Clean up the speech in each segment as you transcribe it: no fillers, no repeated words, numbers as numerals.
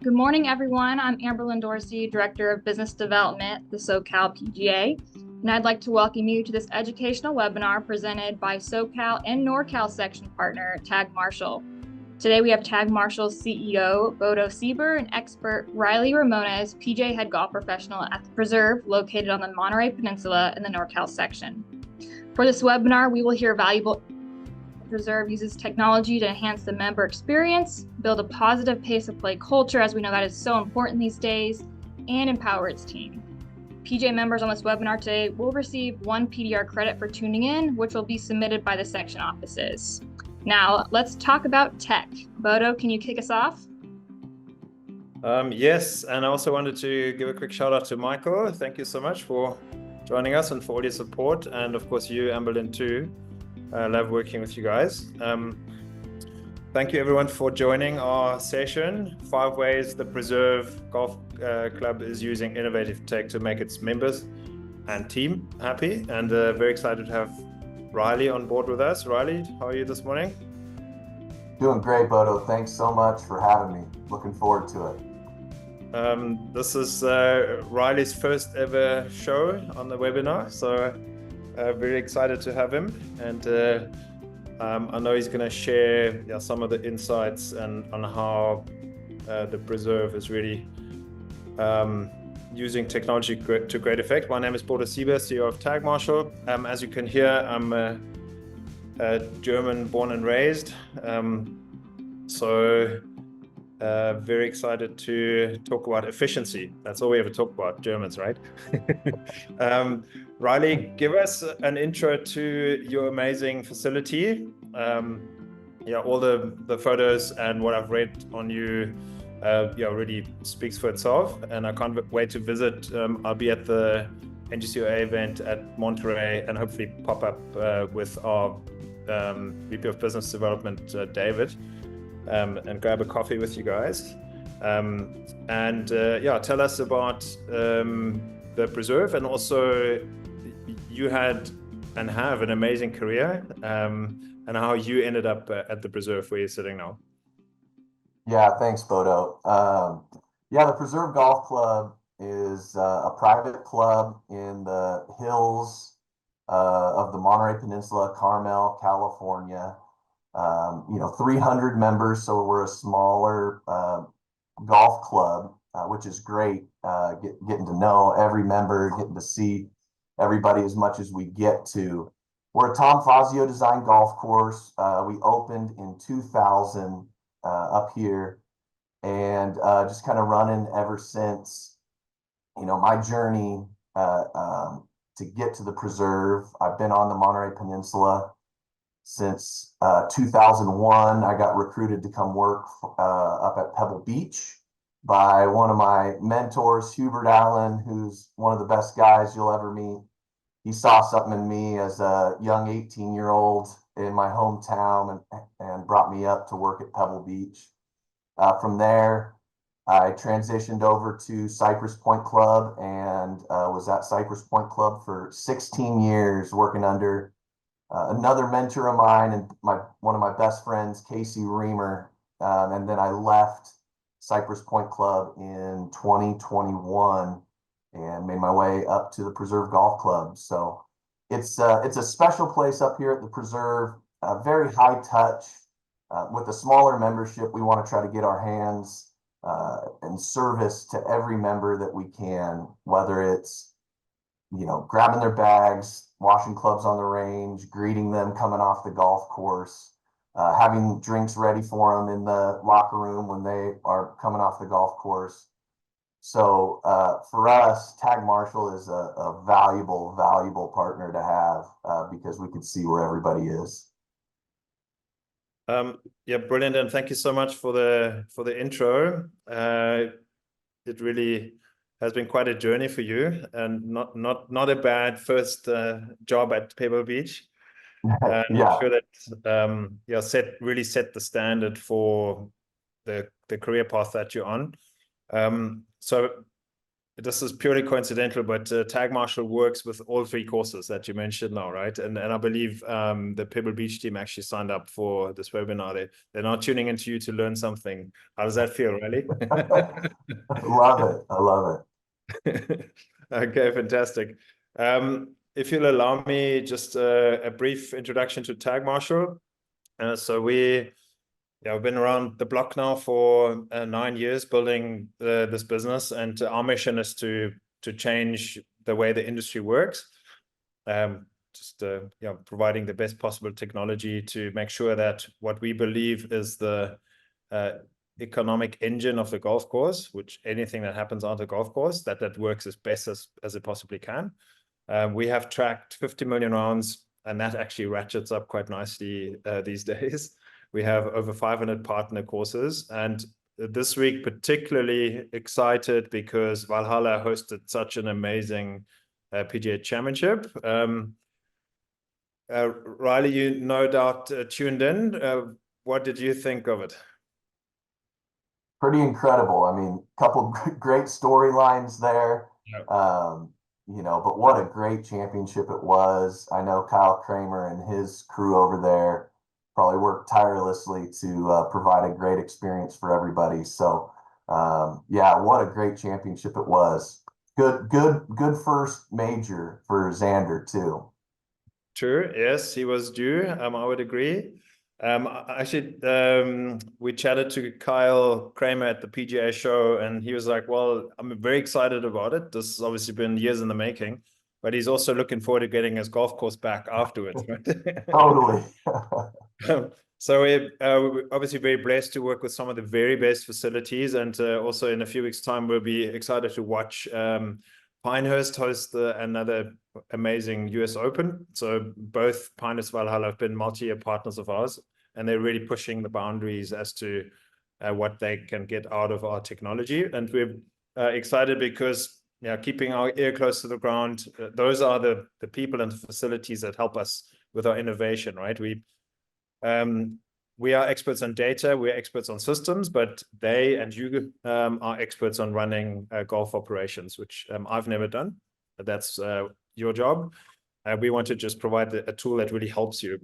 Good morning, everyone. I'm Amberlyn Dorsey, Director of Business Development at the SoCal PGA, and I'd like to welcome you to this educational webinar presented by SoCal and NorCal section partner, Tag Marshall. Today we have Tag Marshall's CEO, Bodo Sieber, and expert Riley Ramones, PGA head golf professional at the Preserve located on the Monterey Peninsula in the NorCal section. For this webinar, we will hear valuable Preserve uses technology to enhance the member experience, build a positive pace of play culture, as we know that is so important these days, and empower its team. PGA members on this webinar today will receive 1 PDR credit for tuning in, which will be submitted by the section offices. Now, let's talk about tech. Bodo, can you kick us off? Yes, and I also wanted to give a quick shout out to Michael. Thank you so much for joining us and for all your support, and of course you, Amberlyn, too. I love working with you guys. Thank you everyone for joining our session. 5 ways the Preserve Golf Club is using innovative tech to make its members and team happy, and very excited to have Riley on board with us. Riley, how are you this morning? Doing great, Bodo. Thanks so much for having me. Looking forward to it. This is Riley's first ever show on the webinar, so very excited to have him, and I know he's going to share some of the insights and on how the Preserve is really using technology to great effect. My name is Bodo Sieber, CEO of Tag Marshall. As you can hear, I'm a German born and raised, so very excited to talk about efficiency. That's all we ever talk about, Germans, right? Riley, give us an intro to your amazing facility. All the photos and what I've read on you really speaks for itself, and I can't wait to visit. I'll be at the NGCOA event at Monterey and hopefully pop up with our VP of Business Development, David, and grab a coffee with you guys. Tell us about the Preserve, and also you had and have an amazing career, and how you ended up at the Preserve where you're sitting now. Yeah, thanks, Bodo. The Preserve Golf Club is a private club in the hills of the Monterey Peninsula, Carmel, California. 300 members, so we're a smaller golf club, which is great. Getting to know every member, getting to see everybody as much as we get to. We're a Tom Fazio designed golf course. We opened in 2000 up here, and just kind of running ever since. My journey to get to the Preserve, I've been on the Monterey Peninsula since 2001. I got recruited to come work up at Pebble Beach by one of my mentors, Hubert Allen, who's one of the best guys you'll ever meet. He saw something in me as a young 18-year-old in my hometown and brought me up to work at Pebble Beach. From there, I transitioned over to Cypress Point Club and was at Cypress Point Club for 16 years, working under another mentor of mine and one of my best friends, Casey Reamer. And then I left Cypress Point Club in 2021 and made my way up to the Preserve Golf Club. So it's a special place up here at the Preserve, very high touch. With a smaller membership, we want to try to get our hands and service to every member that we can, whether it's grabbing their bags, washing clubs on the range, greeting them coming off the golf course, having drinks ready for them in the locker room when they are coming off the golf course. So for us, Tag Marshall is a valuable partner to have because we can see where everybody is. Brilliant, and thank you so much for the intro. It really has been quite a journey for you, and not a bad first job at Pebble Beach. And I'm sure that really set the standard for the career path that you're on. So this is purely coincidental, but Tag Marshall works with all three courses that you mentioned now, right? And I believe the Pebble Beach team actually signed up for this webinar. They're not tuning into you to learn something. How does that feel, really? Love it. I love it. Okay, fantastic. If you'll allow me just a brief introduction to Tag Marshall. So we've been around the block now for 9 years building this business, and our mission is to change the way the industry works. Providing the best possible technology to make sure that what we believe is the economic engine of the golf course, which anything that happens on the golf course, that works as best as it possibly can. We have tracked 50 million rounds, and that actually ratchets up quite nicely these days. We have over 500 partner courses, and this week particularly excited because Valhalla hosted such an amazing PGA Championship. Riley, you no doubt tuned in. What did you think of it? Pretty incredible. I mean, a couple great storylines there. Yep. But what a great championship it was. I know Kyle Kramer and his crew over there probably worked tirelessly to provide a great experience for everybody. So, what a great championship it was. Good first major for Xander too. True. Yes, he was due. I would agree. We chatted to Kyle Kramer at the PGA show, and he was like, well, I'm very excited about it. This has obviously been years in the making, but he's also looking forward to getting his golf course back afterwards. Right? Totally. So we're obviously very blessed to work with some of the very best facilities, and also in a few weeks' time, we'll be excited to watch Pinehurst host another amazing US Open. So both Pinehurst and Valhalla have been multi-year partners of ours, and they're really pushing the boundaries as to what they can get out of our technology. And we're excited because keeping our ear close to the ground, those are the people and the facilities that help us with our innovation, right? We are experts on data, we're experts on systems, but they and you are experts on running golf operations, which I've never done. But that's your job. We want to just provide a tool that really helps you.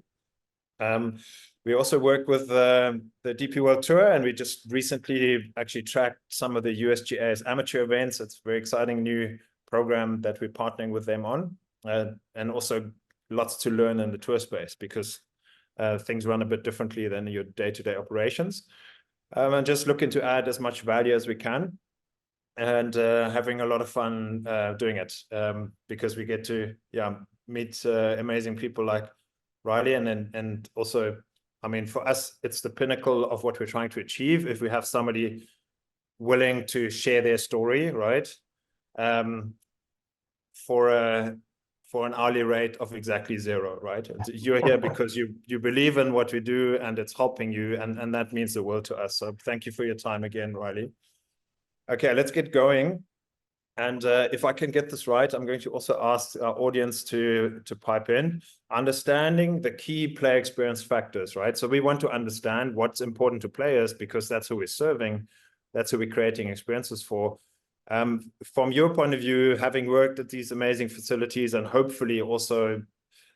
We also work with the DP World Tour, and we just recently actually tracked some of the USGA's amateur events. It's a very exciting new program that we're partnering with them on, and also lots to learn in the tour space because things run a bit differently than your day-to-day operations. And just looking to add as much value as we can, and having a lot of fun doing it, because we get to meet amazing people like Riley, and also, I mean, for us, it's the pinnacle of what we're trying to achieve if we have somebody willing to share their story, right? For an hourly rate of exactly zero, right? You're here because you believe in what we do, and it's helping you, and that means the world to us. So thank you for your time again, Riley. Okay, let's get going. And if I can get this right, I'm going to also ask our audience to pipe in, understanding the key player experience factors, right? So we want to understand what's important to players because that's who we're serving, that's who we're creating experiences for. From your point of view, having worked at these amazing facilities and hopefully also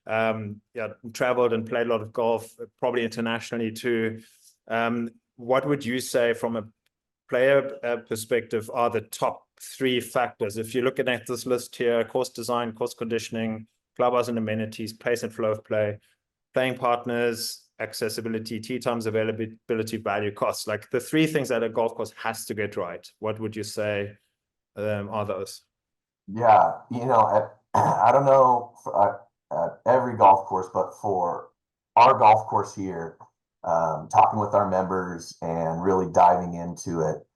traveled and played a lot of golf, probably internationally too, what would you say from a player perspective are the top 3 factors? If you're looking at this list here: course design, course conditioning, clubhouse and amenities, pace and flow of play, playing partners, accessibility, tee times, availability, value, costs. Like the 3 things that a golf course has to get right. What would you say are those? Yeah, I don't know at every golf course, but for our golf course here, talking with our members and really diving into it.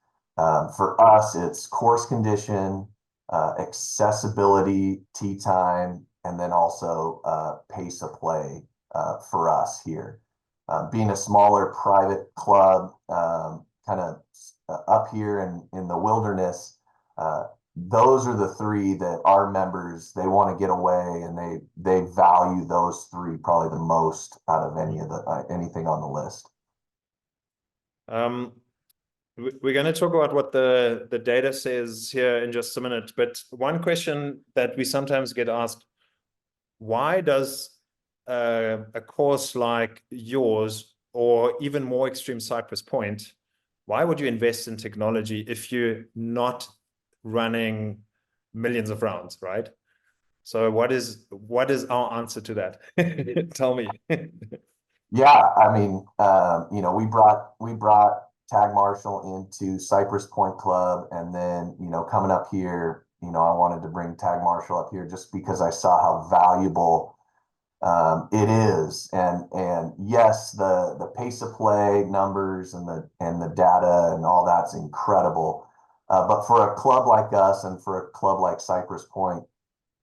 For us, it's course condition, accessibility, tee time, and then also pace of play for us here. Being a smaller private club, kind of up here in the wilderness, those are the 3 that our members, they want to get away, and they value those 3 probably the most out of anything on the list. we're going to talk about what the data says here in just a minute. But one question that we sometimes get asked, why does a course like yours, or even more extreme Cypress Point, why would you invest in technology if you're not running millions of rounds, right? So what is our answer to that? Tell me. Yeah, I mean, you know, we brought Tag Marshall into Cypress Point Club, and then, you know, coming up here, you know, I wanted to bring Tag Marshall up here just because I saw how valuable it is. And yes, the pace of play numbers and the data and all that's incredible. But for a club like us and for a club like Cypress Point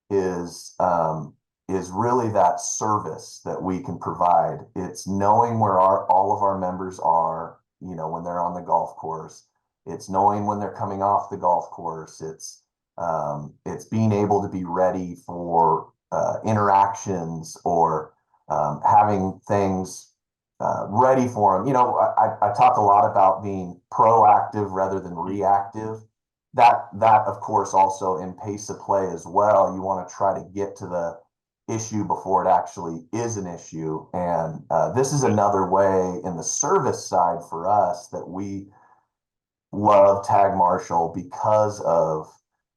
is really that service that we can provide. It's knowing where all of our members are, you know, when they're on the golf course. It's knowing when they're coming off the golf course. It's being able to be ready for interactions, or having things ready for them. You know, I talk a lot about being proactive rather than reactive. That of course also in pace of play as well. You want to try to get to the issue before it actually is an issue. And this is another way in the service side for us that we love Tag Marshall, because of,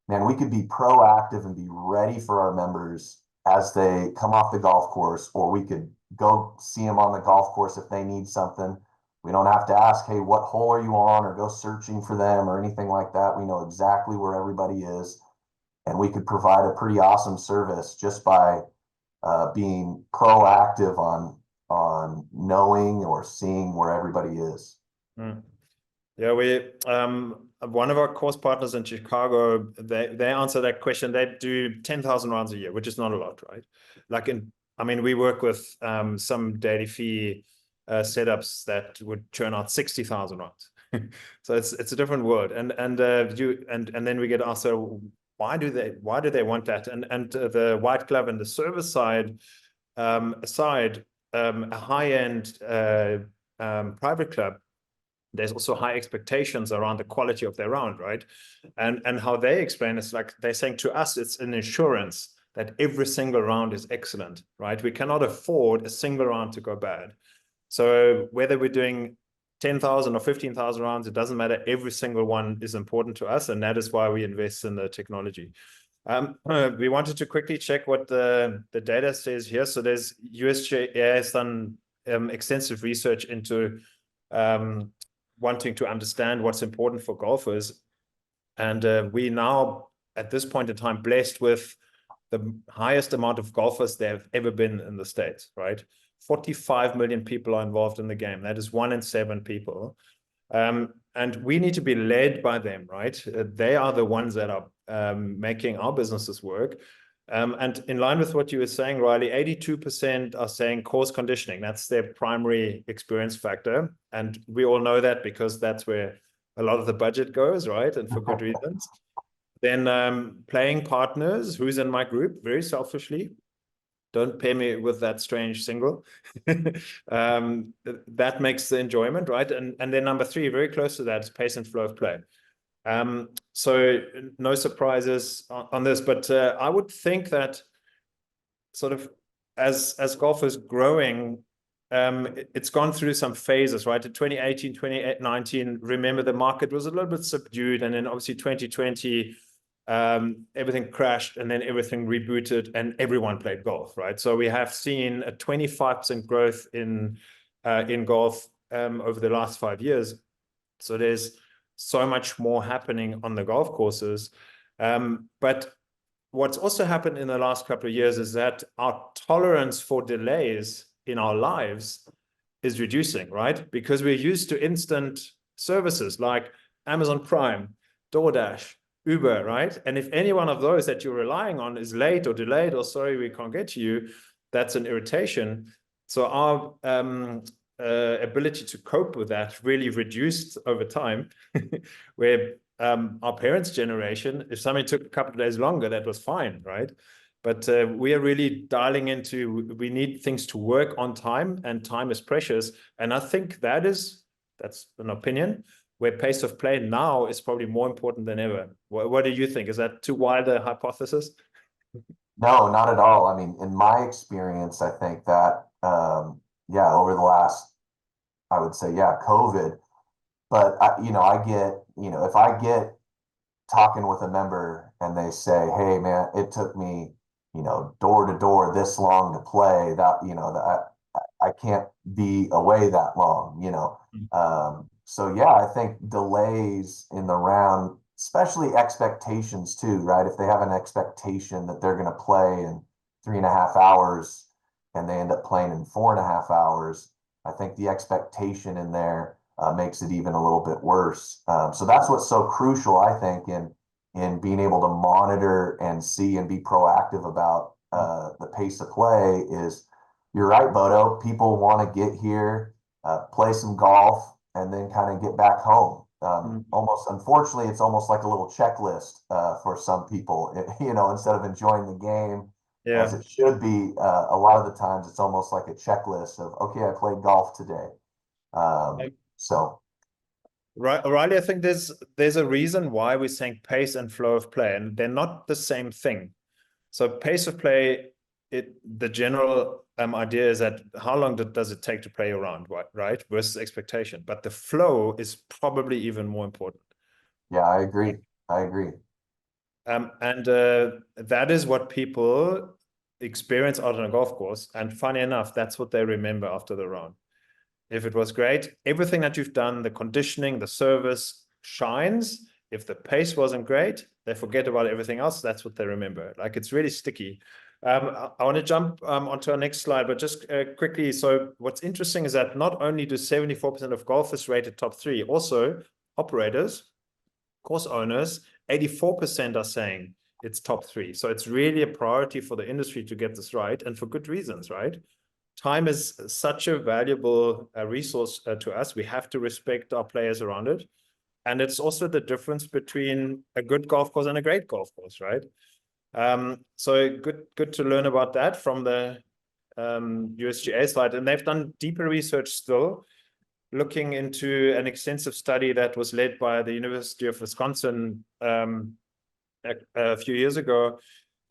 man, we could be proactive and be ready for our members as they come off the golf course, or we could go see them on the golf course if they need something. We don't have to ask, hey, what hole are you on, or go searching for them or anything like that. We know exactly where everybody is, and we could provide a pretty awesome service just by being proactive on knowing or seeing where everybody is. Mm. Yeah, we one of our course partners in Chicago, they answer that question. They do 10,000 rounds a year, which is not a lot, right? Like I mean, we work with some daily fee setups that would churn out 60,000 rounds. So it's a different world. And then we get asked, so why do they want that? And the white glove and the service side aside, a high-end private club, there's also high expectations around the quality of their round, right? And how they explain it's like they're saying to us, it's an insurance that every single round is excellent, right? We cannot afford a single round to go bad. So whether we're doing 10,000 or 15,000 rounds, it doesn't matter. Every single one is important to us, and that is why we invest in the technology. We wanted to quickly check what the data says here. So there's USGA has done extensive research into wanting to understand what's important for golfers. And we now, at this point in time, blessed with the highest amount of golfers there have ever been in the States, right? 45 million people are involved in the game. That is 1 in 7 people. And we need to be led by them, right? They are the ones that are making our businesses work. And in line with what you were saying, Riley, 82% are saying course conditioning. That's their primary experience factor. And we all know that because that's where a lot of the budget goes, right? And for good reasons. Then playing partners, who's in my group, very selfishly. Don't pay me with that strange single. That makes the enjoyment, right? And then number 3, very close to that, is pace and flow of play. So no surprises on this, but I would think that sort of as golf is growing, it's gone through some phases, right? In 2018, 2019, remember the market was a little bit subdued, and then obviously 2020, everything crashed, and then everything rebooted, and everyone played golf, right? So we have seen a 25% growth in golf over the last 5 years. So there's so much more happening on the golf courses. But what's also happened in the last couple of years is that our tolerance for delays in our lives is reducing, right? Because we're used to instant services like Amazon Prime, DoorDash, Uber, right? And if any one of those that you're relying on is late or delayed or sorry, we can't get to you, that's an irritation. So our ability to cope with that really reduced over time, where our parents' generation, if something took a couple of days longer, that was fine, right? But we are really dialing into, we need things to work on time, and time is precious. And I think that's an opinion, where pace of play now is probably more important than ever. What do you think? Is that too wild a hypothesis? No, not at all. I mean, in my experience, I think that, yeah, over the last, I would say, yeah, COVID, but I get, if I get talking with a member and they say, hey, man, it took me, door to door this long to play that, I can't be away that long. So yeah, I think delays in the round, especially expectations too, right? If they have an expectation that they're going to play in 3.5 hours and they end up playing in 4.5 hours, I think the expectation in there makes it even a little bit worse. So that's what's so crucial, I think, in being able to monitor and see and be proactive about the pace of play is, you're right, Bodo. People want to get here, play some golf, and then kind of get back home. Almost, unfortunately, it's almost like a little checklist for some people. Instead of enjoying the game as it should be, a lot of the times it's almost like a checklist of, okay, I played golf today. So. Right, O'Reilly, I think there's a reason why we're saying pace and flow of play, and they're not the same thing. So pace of play, the general idea is that how long does it take to play around, right? Versus expectation. But the flow is probably even more important. Yeah, I agree. And that is what people experience out on a golf course. And funny enough, that's what they remember after the round. If it was great, everything that you've done, the conditioning, the service shines. If the pace wasn't great, they forget about everything else. That's what they remember. Like, it's really sticky. I want to jump onto our next slide, but just quickly. So what's interesting is that not only do 74% of golfers rated top three, also operators, course owners, 84% are saying it's top three. So it's really a priority for the industry to get this right, and for good reasons, right? Time is such a valuable resource to us. We have to respect our players around it. And it's also the difference between a good golf course and a great golf course, right? So good to learn about that from the USGA side. And they've done deeper research still, looking into an extensive study that was led by the University of Wisconsin a few years ago.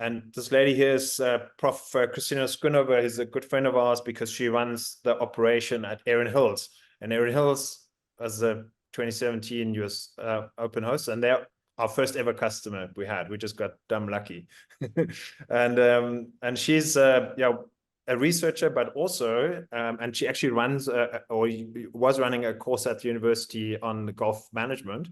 And this lady here is Prof. Christina Schoonover, who's a good friend of ours because she runs the operation at Erin Hills. And Erin Hills was a 2017 US Open host, and they're our first ever customer we had. We just got dumb lucky. And she's a researcher, but also, and she actually runs or was running a course at the university on golf management.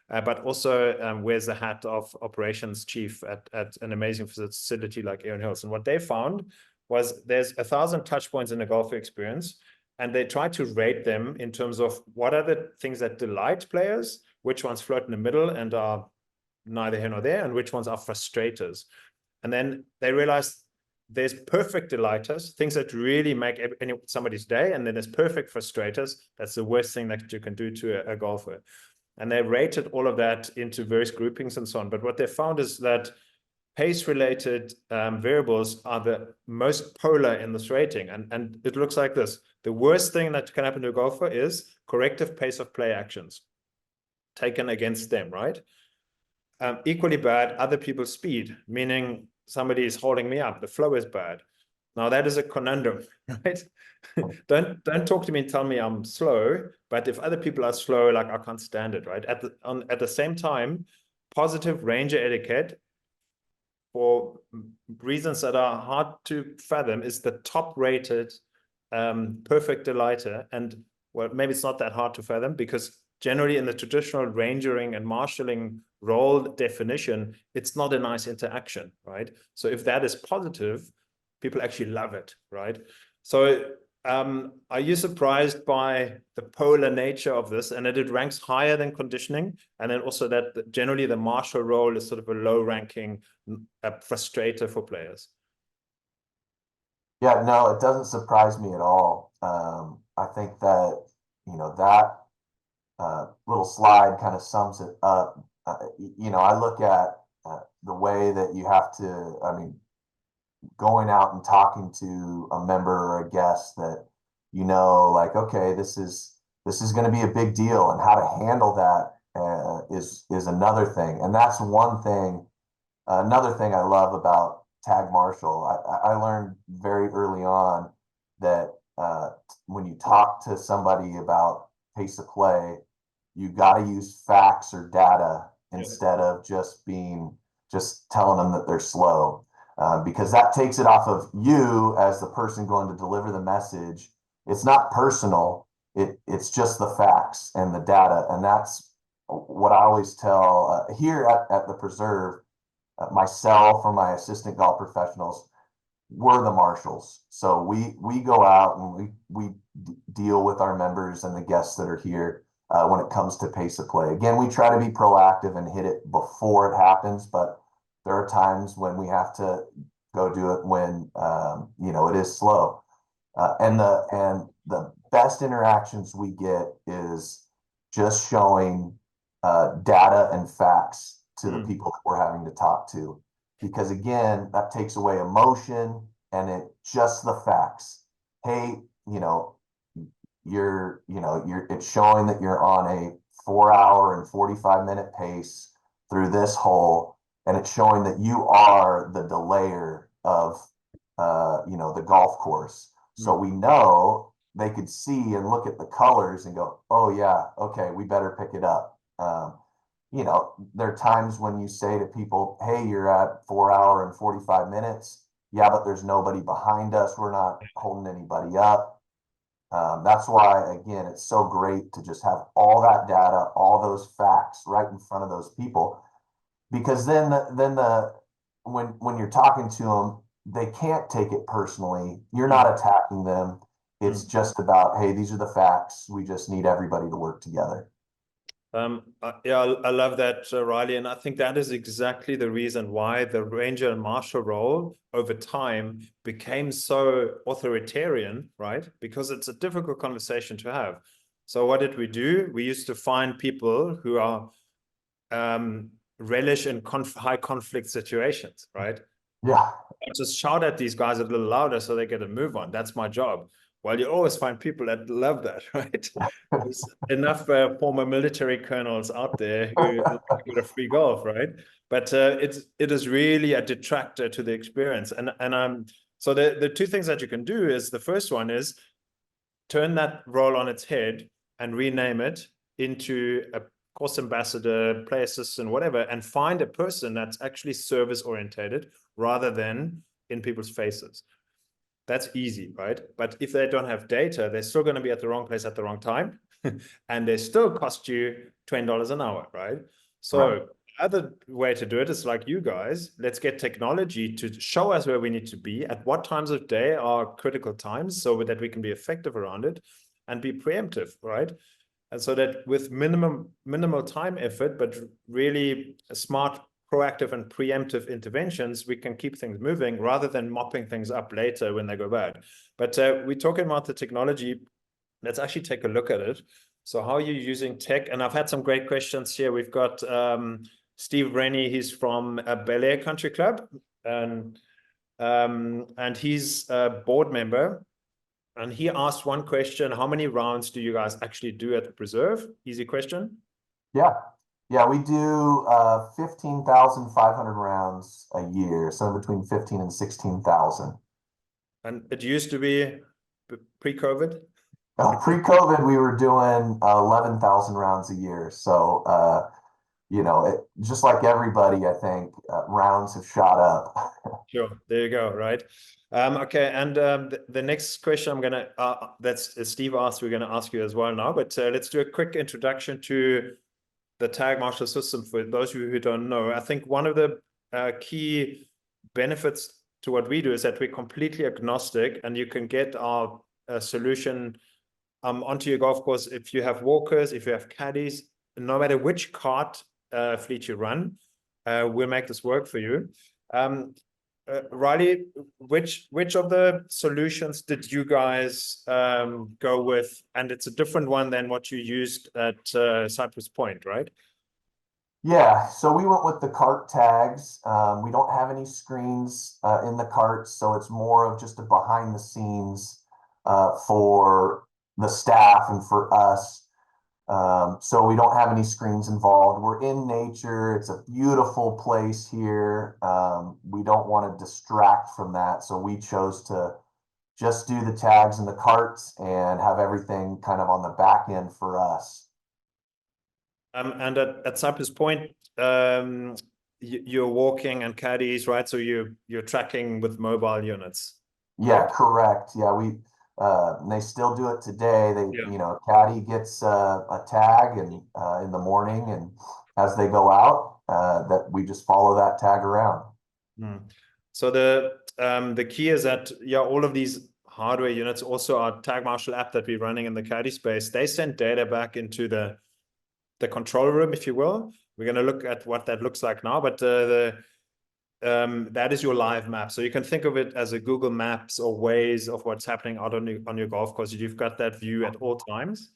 But also wears the hat of operations chief at an amazing facility like Erin Hills. And what they found was there's 1,000 touch points in a golfer experience, and they try to rate them in terms of what are the things that delight players, which ones float in the middle and are neither here nor there, and which ones are frustrators. And then they realized there's perfect delighters, things that really make somebody's day, and then there's perfect frustrators. That's the worst thing that you can do to a golfer. And they rated all of that into various groupings and so on. But what they found is that pace-related variables are the most polar in this rating. And it looks like this. The worst thing that can happen to a golfer is corrective pace of play actions taken against them, right? Equally bad, other people's speed, meaning somebody is holding me up. The flow is bad. Now that is a conundrum, right? Don't talk to me and tell me I'm slow, but if other people are slow, like, I can't stand it, right? At the same time, positive ranger etiquette, for reasons that are hard to fathom, is the top rated perfect delighter. And well, maybe it's not that hard to fathom, because generally in the traditional rangering and marshalling role definition, it's not a nice interaction, right? So if that is positive, people actually love it, right? So are you surprised by the polar nature of this, and that it ranks higher than conditioning? And then also that generally the marshal role is sort of a low ranking frustrator for players? Yeah, no, it doesn't surprise me at all. I think that, that little slide kind of sums it up. I look at the way that you have to, going out and talking to a member or a guest that, like, okay, this is this is going to be a big deal, and how to handle that is another thing. And that's one thing. Another thing I love about tag marshal, I learned very early on that when you talk to somebody about pace of play, you got to use facts or data instead of just telling them that they're slow, because that takes it off of you as the person going to deliver the message. It's not personal. It's just the facts and the data, and that's what I always tell here at the preserve. Myself or my assistant golf professionals, we're the marshals. So we go out and we deal with our members and the guests that are here when it comes to pace of play. Again, we try to be proactive and hit it before it happens, but there are times when we have to go do it when it is slow. And the best interactions we get is just showing data and facts to the people that we're having to talk to, because again, that takes away emotion and just the facts. Hey, it's showing that you're on a 4-hour and 45-minute pace through this hole, and it's showing that you are the delayer of the golf course. So we know they could see and look at the colors and go, oh yeah, okay, we better pick it up. There are times when you say to people, hey, you're at 4-hour and 45 minutes. Yeah, but there's nobody behind us. We're not holding anybody up. That's why, again, it's so great to just have all that data, all those facts right in front of those people, because then when you're talking to them, they can't take it personally. You're not attacking them. It's just about, hey, these are the facts. We just need everybody to work together. I love that, Riley, and I think that is exactly the reason why the ranger and marshal role over time became so authoritarian, right? Because it's a difficult conversation to have. So what did we do? We used to find people who are relish in high conflict situations, right? Yeah. Just shout at these guys a little louder so they get a move on. That's my job. Well, you always find people that love that, right? There's enough former military colonels out there who get a free golf, right? But it is really a detractor to the experience. And so the two things that you can do is, the first one is turn that role on its head and rename it into a course ambassador, play assistant, whatever, and find a person that's actually service orientated rather than in people's faces. That's easy, right? But if they don't have data, they're still going to be at the wrong place at the wrong time, and they still cost you $20 an hour, right? So other way to do it is like you guys, let's get technology to show us where we need to be, at what times of day are critical times, so that we can be effective around it and be preemptive, right? And so that with minimal time effort, but really smart, proactive and preemptive interventions, we can keep things moving rather than mopping things up later when they go bad. But we're talking about the technology. Let's actually take a look at it. So how are you using tech? And I've had some great questions here. We've got Steve Rennie, he's from Bel Air Country Club, and he's a board member. And he asked one question: how many rounds do you guys actually do at the preserve? Easy question. Yeah. Yeah, we do 15,500 rounds a year, so between 15 and 16,000. And it used to be pre-COVID? Pre-COVID, we were doing 11,000 rounds a year. So, just like everybody, I think rounds have shot up. Sure, there you go, right? Okay, and the next question that's Steve asked, we're going to ask you as well now, but let's do a quick introduction to the tag marshal system for those of you who don't know. I think one of the key benefits to what we do is that we're completely agnostic, and you can get our solution onto your golf course if you have walkers, if you have caddies, no matter which cart fleet you run, we'll make this work for you. Riley, which of the solutions did you guys go with? And it's a different one than what you used at Cypress Point, right? Yeah, so we went with the cart tags. We don't have any screens in the carts, so it's more of just a behind the scenes for the staff and for us. So we don't have any screens involved. We're in nature. It's a beautiful place here. We don't want to distract from that. So we chose to just do the tags and the carts and have everything kind of on the back end for us. And at Cypress Point, you're walking and caddies, right? So you're tracking with mobile units. Yeah, correct. Yeah, they still do it today. Caddy gets a tag and in the morning, and as they go out, that we just follow that tag around. So the key is that all of these hardware units, also our Tag Marshal app that we're running in the caddy space, they send data back into the control room, if you will. We're going to look at what that looks like now, but that is your live map. So you can think of it as a Google Maps or Waze of what's happening out on your golf course. You've got that view at all times.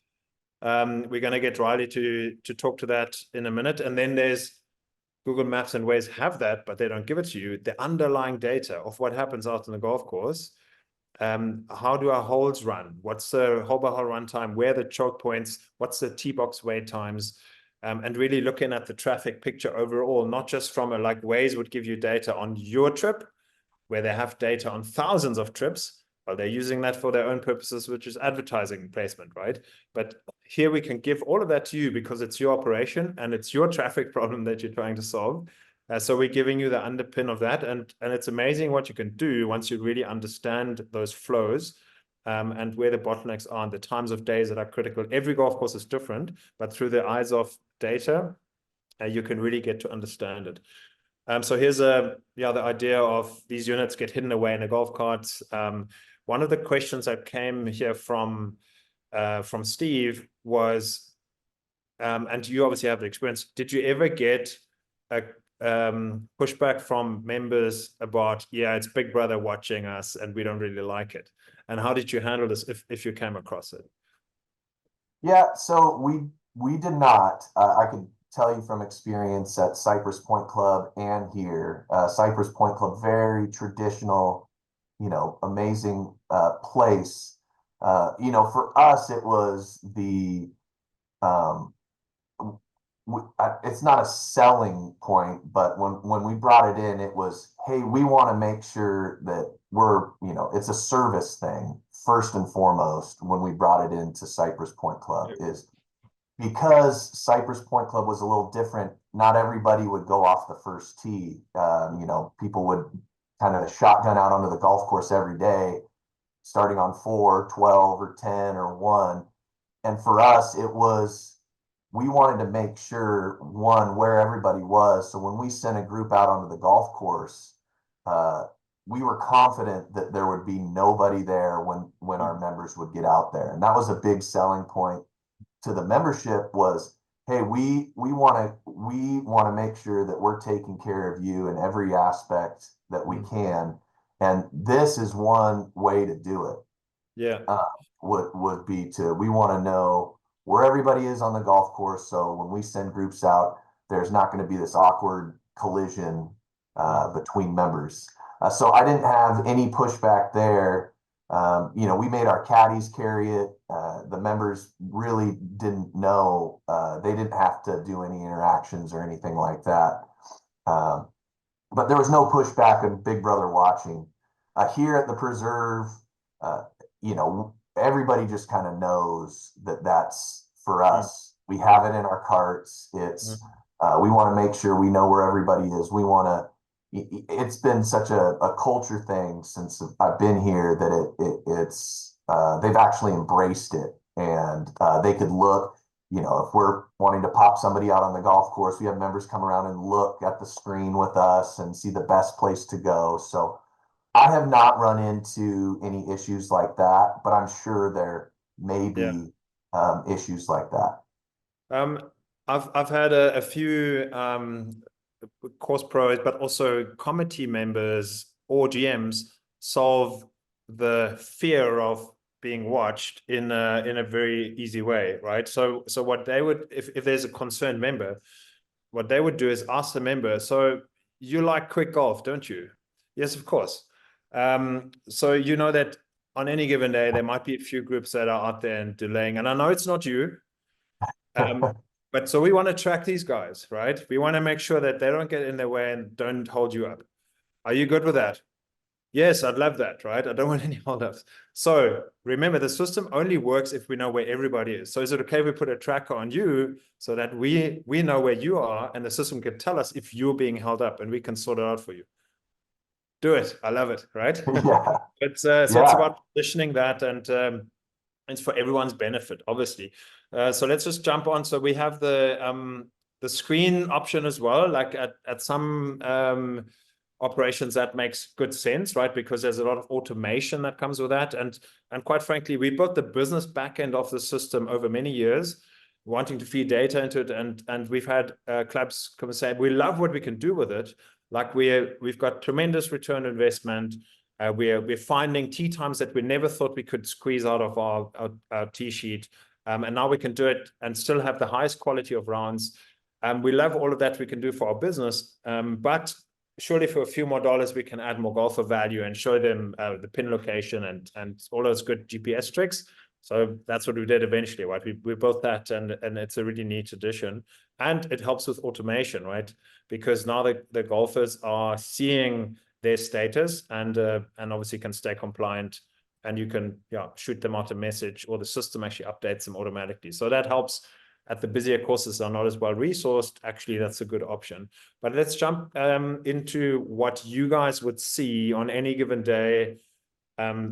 We're going to get Riley to talk to that in a minute. And then there's Google Maps and Waze have that, but they don't give it to you. The underlying data of what happens out on the golf course. How do our holes run? What's the hole by hole run time? Where are the choke points? What's the tee box wait times? And really looking at the traffic picture overall, not just from like Waze would give you data on your trip, where they have data on thousands of trips, but they're using that for their own purposes, which is advertising placement, right? But here we can give all of that to you because it's your operation and it's your traffic problem that you're trying to solve. So we're giving you the underpin of that, and it's amazing what you can do once you really understand those flows and where the bottlenecks are and the times of days that are critical. Every golf course is different, but through the eyes of data, you can really get to understand it. So here's the idea of these units get hidden away in a golf cart. One of the questions that came here from Steve was, and you obviously have the experience, did you ever get a pushback from members about, it's Big Brother watching us and we don't really like it? And how did you handle this if you came across it? Yeah, so we did not. I could tell you from experience at Cypress Point Club and here. Cypress Point Club, very traditional, amazing place. For us, it was it's not a selling point, but when we brought it in, it was, hey, we want to make sure that it's a service thing first and foremost. When we brought it into Cypress Point Club, is because Cypress Point Club was a little different. Not everybody would go off the first tee. People would kind of shotgun out onto the golf course every day, starting on 4, 12, or 10, or 1. And for us, we wanted to make sure, one, where everybody was. So when we sent a group out onto the golf course, we were confident that there would be nobody there when our members would get out there. And that was a big selling point to the membership was, hey, we want to make sure that we're taking care of you in every aspect that we can. And this is one way to do it. Yeah. Would be we want to know where everybody is on the golf course. So when we send groups out, there's not going to be this awkward collision between members. So I didn't have any pushback there. We made our caddies carry it. The members really didn't know. They didn't have to do any interactions or anything like that. But there was no pushback of Big Brother watching. Here at the Preserve, everybody just kind of knows that that's for us. We have it in our carts. It's we want to make sure we know where everybody is. It's been such a culture thing since I've been here that it's they've actually embraced it, and they could look, if we're wanting to pop somebody out on the golf course, we have members come around and look at the screen with us and see the best place to go. So I have not run into any issues like that, but I'm sure there may be issues like that. I've had a few course pros, but also committee members or GMs solve the fear of being watched in a very easy way, right? So what they would, if there's a concerned member, what they would do is ask the member, so you like quick golf, don't you? Yes, of course. So you know that on any given day, there might be a few groups that are out there and delaying. And I know it's not you. But so we want to track these guys, right? We want to make sure that they don't get in their way and don't hold you up. Are you good with that? Yes, I'd love that, right? I don't want any holdups. So remember, the system only works if we know where everybody is. So is it okay if we put a tracker on you so that we know where you are and the system can tell us if you're being held up and we can sort it out for you? Do it. I love it, right? Yeah. So it's about positioning that, and it's for everyone's benefit, obviously. So let's just jump on. So we have the screen option as well. Like at some operations, that makes good sense, right? Because there's a lot of automation that comes with that, and quite frankly, we built the business backend of the system over many years, wanting to feed data into it, and we've had clubs come and say we love what we can do with it. Like we've got tremendous return on investment. We're finding tee times that we never thought we could squeeze out of our tee sheet. And now we can do it and still have the highest quality of rounds. We love all of that we can do for our business. But surely for a few more dollars, we can add more golfer value and show them the pin location and all those good GPS tricks. So that's what we did eventually, right? We built that, and it's a really neat addition. And it helps with automation, right? Because now the golfers are seeing their status and obviously can stay compliant, and you can shoot them out a message, or the system actually updates them automatically. So that helps at the busier courses that are not as well resourced. Actually, that's a good option. But let's jump into what you guys would see on any given day.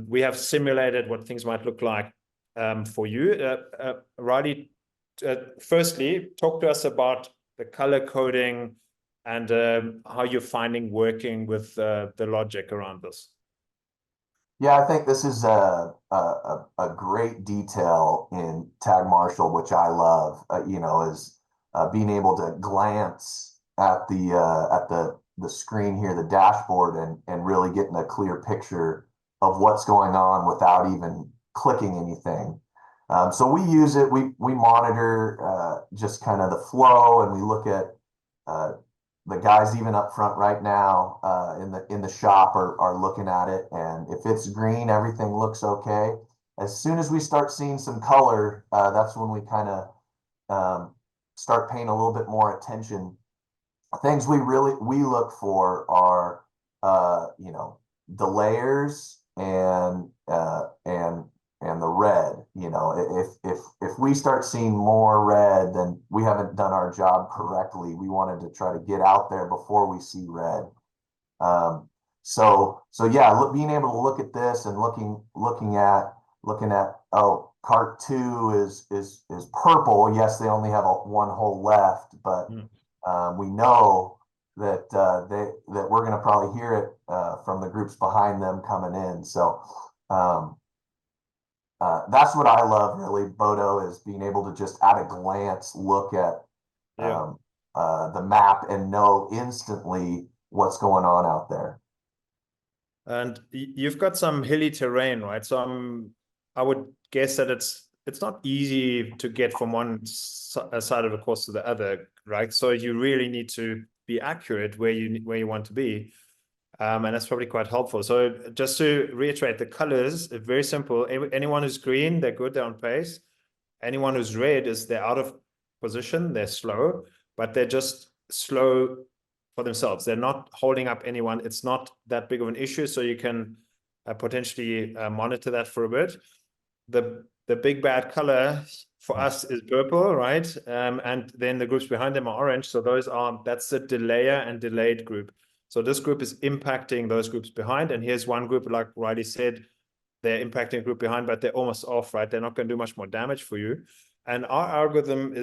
We have simulated what things might look like for you. Riley, firstly, talk to us about the color coding and how you're finding working with the logic around this. Yeah, I think this is a great detail in Tag Marshall, which I love. Is being able to glance at the screen here, the dashboard, and really getting a clear picture of what's going on without even clicking anything. So we use it. We monitor just kind of the flow, and we look at the guys even up front right now in the shop are looking at it, and if it's green, everything looks okay. As soon as we start seeing some color, that's when we kind of start paying a little bit more attention. Things we look for are the layers and the red. If we start seeing more red, then we haven't done our job correctly. We wanted to try to get out there before we see red. So yeah, being able to look at this and looking at cart 2 is purple. Yes, they only have one hole left, but we know that we're going to probably hear it from the groups behind them coming in. So that's what I love, really, Bodo, is being able to just at a glance look at the map and know instantly what's going on out there. And you've got some hilly terrain, right? So I would guess that it's not easy to get from one side of the course to the other, right? So you really need to be accurate where you want to be. And that's probably quite helpful. So just to reiterate, the colors are very simple. Anyone who's green, they're good, they're on pace. Anyone who's red they're out of position, they're slow, but they're just slow for themselves. They're not holding up anyone. It's not that big of an issue, so you can potentially monitor that for a bit. The big bad color for us is purple, right? And then the groups behind them are orange. So that's the delayer and delayed group. So this group is impacting those groups behind. And here's one group, like Riley said, they're impacting a group behind, but they're almost off, right? They're not going to do much more damage for you. And our algorithm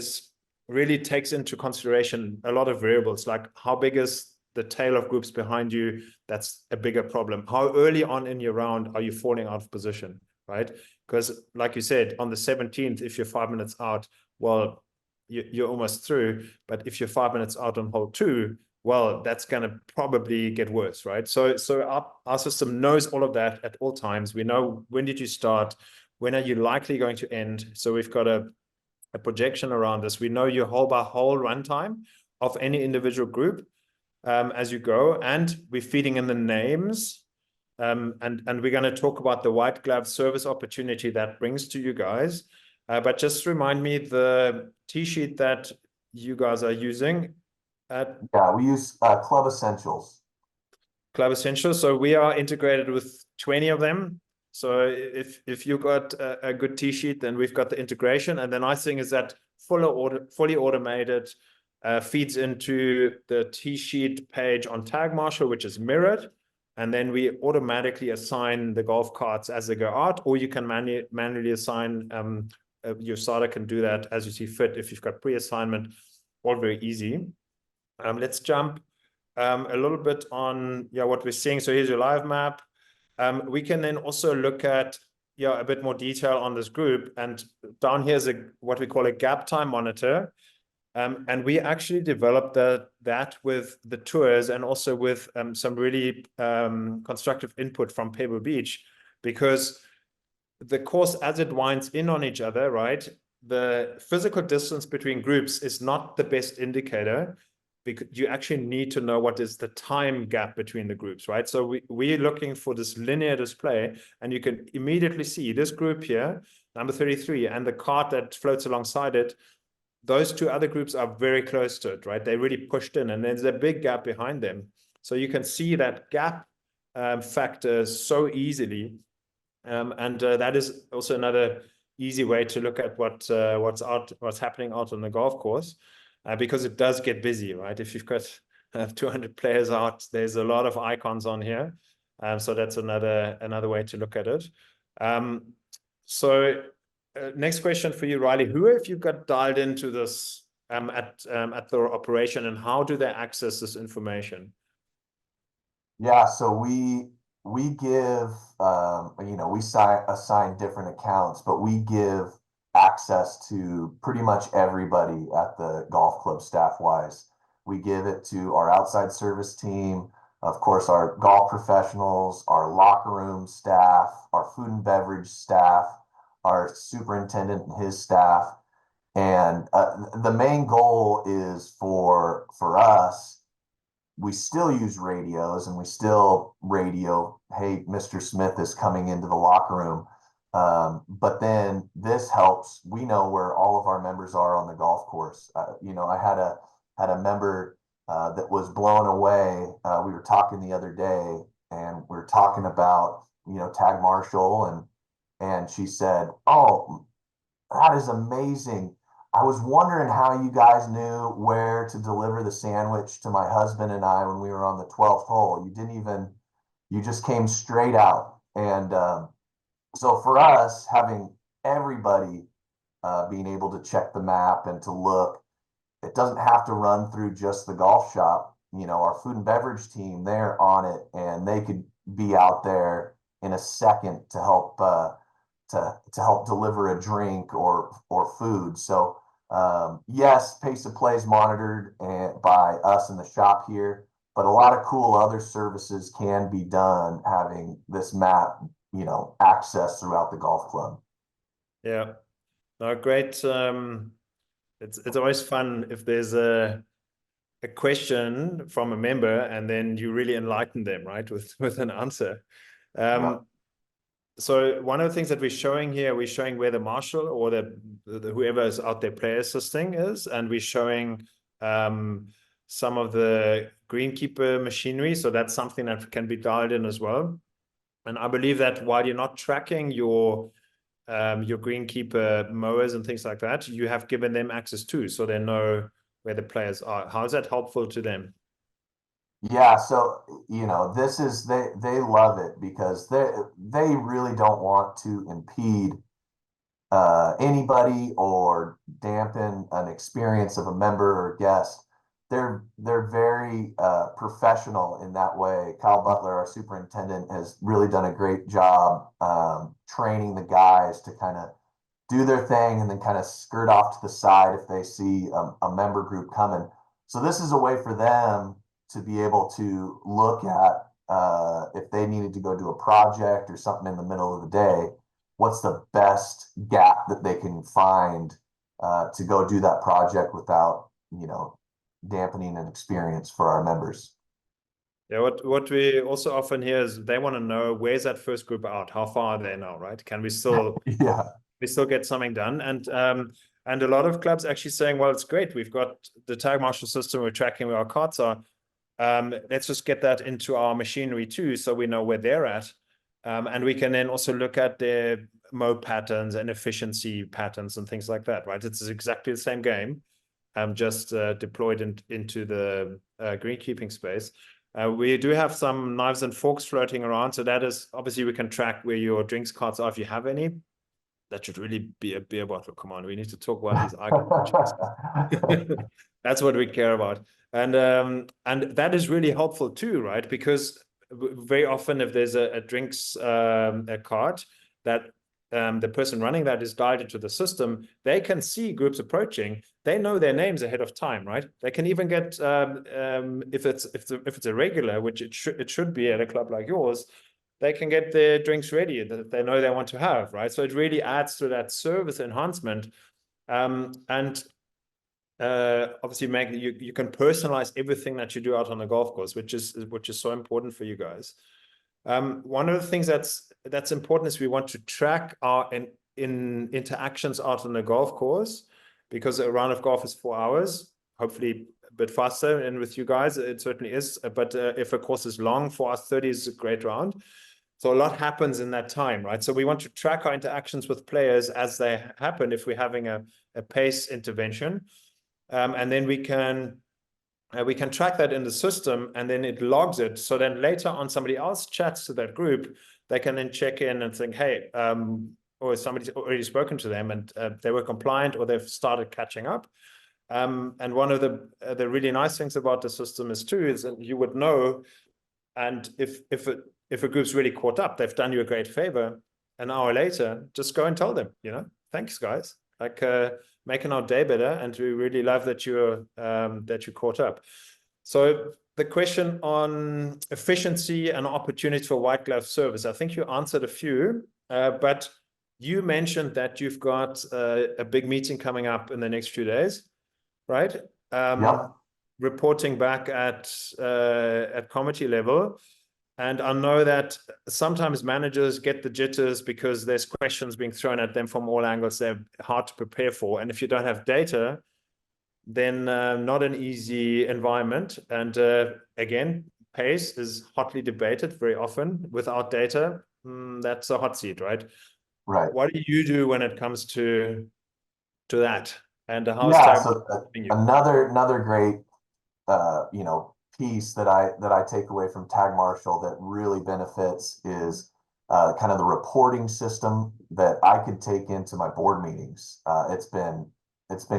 really takes into consideration a lot of variables, like how big is the tail of groups behind you? That's a bigger problem. How early on in your round are you falling out of position, right? Because like you said, on the 17th, if you're 5 minutes out, well, you're almost through. But if you're 5 minutes out on hole 2, well, that's going to probably get worse, right? So our system knows all of that at all times. We know when did you start, when are you likely going to end. So we've got a projection around this. We know your hole by hole runtime of any individual group as you go, and we're feeding in the names and we're going to talk about the white glove service opportunity that brings to you guys. But just remind me the T-sheet that you guys are using. Yeah, we use Club Essentials. Club Essentials. So we are integrated with 20 of them. So if you got a good T-sheet, then we've got the integration. And the nice thing is that fully automated feeds into the T-sheet page on Tag Marshal, which is mirrored. And then we automatically assign the golf carts as they go out, or you can manually assign, your starter can do that as you see fit if you've got pre-assignment, all very easy. Let's jump a little bit on what we're seeing. So here's your live map. We can then also look at a bit more detail on this group. And down here is what we call a gap time monitor. And we actually developed that with the tours and also with some really constructive input from Pebble Beach, because the course, as it winds in on each other, right, the physical distance between groups is not the best indicator, because you actually need to know what is the time gap between the groups, right? So we're looking for this linear display, and you can immediately see this group here, number 33, and the cart that floats alongside it. Those two other groups are very close to it, right? They really pushed in, and there's a big gap behind them. So you can see that gap factor so easily. And that is also another easy way to look at what's happening out on the golf course, because it does get busy, right? If you've got 200 players out, there's a lot of icons on here. So that's another way to look at it. Next question for you, Riley. Who have you got dialed into this at the operation, and how do they access this information? Yeah, so we give we assign different accounts, but we give access to pretty much everybody at the golf club staff wise. We give it to our outside service team, of course, our golf professionals, our locker room staff, our food and beverage staff, our superintendent and his staff. And the main goal is for us, we still use radios, and we still radio, hey, Mr. Smith is coming into the locker room. But then this helps. We know where all of our members are on the golf course. I had a member that was blown away. We were talking the other day, and we were talking about, Tag Marshal, and she said, "Oh, that is amazing. I was wondering how you guys knew where to deliver the sandwich to my husband and I when we were on the 12th hole. You just came straight out." And so for us, having everybody being able to check the map and to look, it doesn't have to run through just the golf shop. Our food and beverage team, they're on it, and they could be out there in a second to help deliver a drink or food. So yes, pace of play is monitored by us in the shop here, but a lot of cool other services can be done having this map, access throughout the golf club. Yeah, no, great. It's always fun if there's a question from a member, and then you really enlighten them, right, with an answer. Yeah. So one of the things that we're showing here, we're showing where the marshal or the whoever is out there player assisting is, and we're showing some of the greenkeeper machinery. So that's something that can be dialed in as well. And I believe that while you're not tracking your greenkeeper mowers and things like that, you have given them access too, so they know where the players are. How is that helpful to them? Yeah, so this is they love it, because they really don't want to impede anybody or dampen an experience of a member or guest. They're very professional in that way. Kyle Butler, our superintendent, has really done a great job training the guys to kind of do their thing and then kind of skirt off to the side if they see a member group coming. So this is a way for them to be able to look at if they needed to go do a project or something in the middle of the day, what's the best gap that they can find to go do that project without, dampening an experience for our members. Yeah, what we also often hear is they want to know, where's that first group out? How far are they now, right? Can we still get something done? And a lot of clubs actually saying, well, it's great. We've got the tag marshal system. We're tracking where our carts are. Let's just get that into our machinery too, so we know where they're at. And we can then also look at their mow patterns and efficiency patterns and things like that, right? It's exactly the same game, just deployed into the greenkeeping space. We do have some knives and forks floating around. So that is, obviously, we can track where your drinks carts are if you have any. That should really be a beer bottle. Come on, we need to talk about these icons. That's what we care about. And that is really helpful too, right? Because very often if there's a drinks a cart that the person running that is dialed into the system, they can see groups approaching. They know their names ahead of time, right? They can even get if it's a regular, which it should be at a club like yours, they can get their drinks ready that they know they want to have, right? So it really adds to that service enhancement. And obviously you can personalize everything that you do out on the golf course, which is so important for you guys. One of the things that's important is we want to track our interactions out on the golf course, because a round of golf is 4 hours, hopefully a bit faster, and with you guys it certainly is, but if a course is long, 4 hours 30 is a great round. So a lot happens in that time, right? So we want to track our interactions with players as they happen if we're having a pace intervention. And then we can track that in the system, and then it logs it. So then later on, somebody else chats to that group. They can then check in and think, hey, or somebody's already spoken to them and they were compliant, or they've started catching up. And one of the really nice things about the system is that you would know, and if a group's really caught up, they've done you a great favor, an hour later, just go and tell them, thanks guys, like making our day better, and we really love that you're caught up. So the question on efficiency and opportunity for white glove service, I think you answered a few, but you mentioned that you've got a big meeting coming up in the next few days, right? Reporting back at committee level. And I know that sometimes managers get the jitters because there's questions being thrown at them from all angles. They're hard to prepare for. And if you don't have data, then not an easy environment. And again, pace is hotly debated very often. Without data, that's a hot seat, right? Right. What do you do when it comes to that? And how is so another great piece that I take away from Tag Marshal that really benefits is kind of the reporting system that I could take into my board meetings. It's been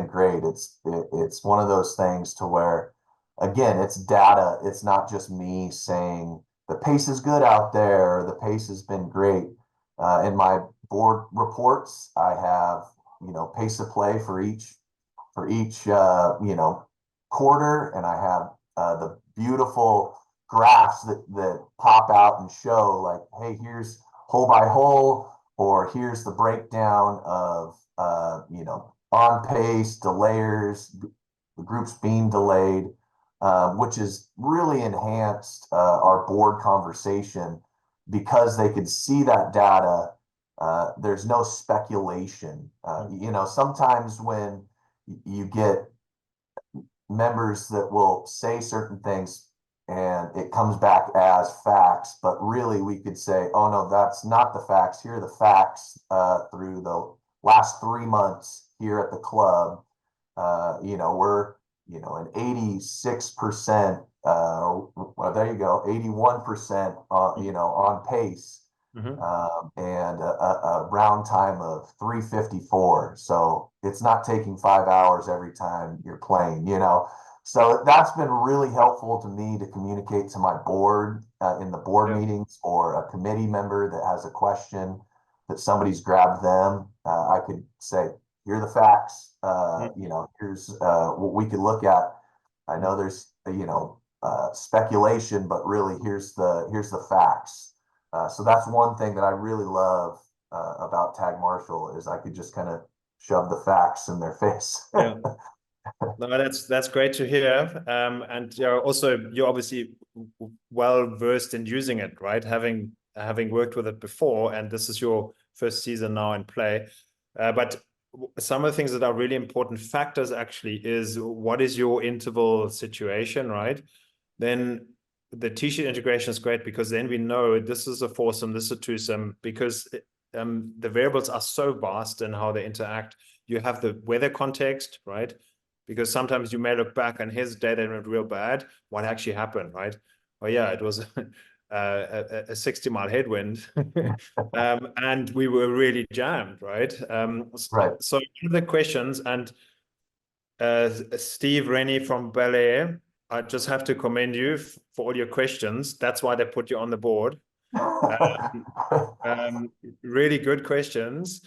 great. It's one of those things to where, again, it's data. It's not just me saying the pace is good out there, or the pace has been great. In my board reports, I have pace of play for each quarter, and I have the beautiful graphs that pop out and show, like, hey, here's hole by hole, or here's the breakdown of on pace, delayers, the groups being delayed, which has really enhanced our board conversation, because they could see that data. There's no speculation. Sometimes when you get members that will say certain things and it comes back as facts, but really we could say, oh no, that's not the facts. Here are the facts through the last 3 months here at the club. We're an 86%, well, there you go, 81% on pace. And a round time of 3:54. So it's not taking 5 hours every time you're playing, So that's been really helpful to me to communicate to my board in the board meetings, or a committee member that has a question that somebody's grabbed them. I could say, here are the facts. Here's what we could look at. I know there's speculation, but really here's the facts. So that's one thing that I really love about Tag Marshal, is I could just kind of shove the facts in their face. No, that's great to hear. And also you're obviously well versed in using it, right? Having worked with it before, and this is your first season now in play. But some of the things that are really important factors actually is what is your interval situation, right? Then the T-sheet integration is great because then we know this is a foursome, this is a twosome, because the variables are so vast in how they interact. You have the weather context, right? Because sometimes you may look back and here's data went real bad. What actually happened, right? Oh yeah, it was a 60-mile headwind, and we were really jammed, right? Right. So one of the questions, and Steve Rennie from Bel Air, I just have to commend you for all your questions. That's why they put you on the board. Really good questions.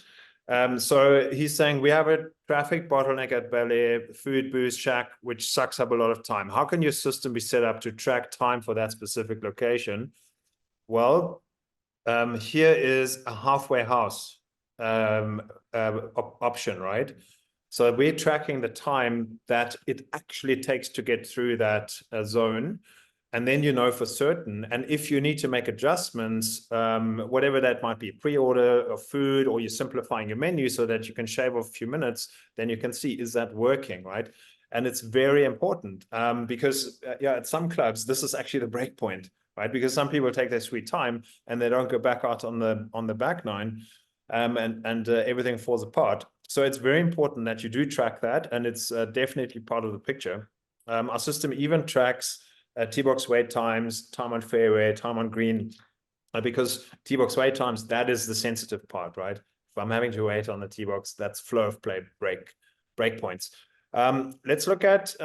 So he's saying we have a traffic bottleneck at Bel Air, food booth shack, which sucks up a lot of time. How can your system be set up to track time for that specific location? Well, here is a halfway house option, right? So we're tracking the time that it actually takes to get through that zone. And then you know for certain. And if you need to make adjustments, whatever that might be, pre-order of food, or you're simplifying your menu so that you can shave off a few minutes, then you can see, is that working, right? And it's very important because at some clubs, this is actually the break point, right? Because some people take their sweet time and they don't go back out on the back nine, and everything falls apart. So it's very important that you do track that, and it's definitely part of the picture. Our system even tracks T-box wait times, time on fairway, time on green, because T-box wait times, that is the sensitive part, right? If I'm having to wait on the T-box, that's flow of play break points. Let's look at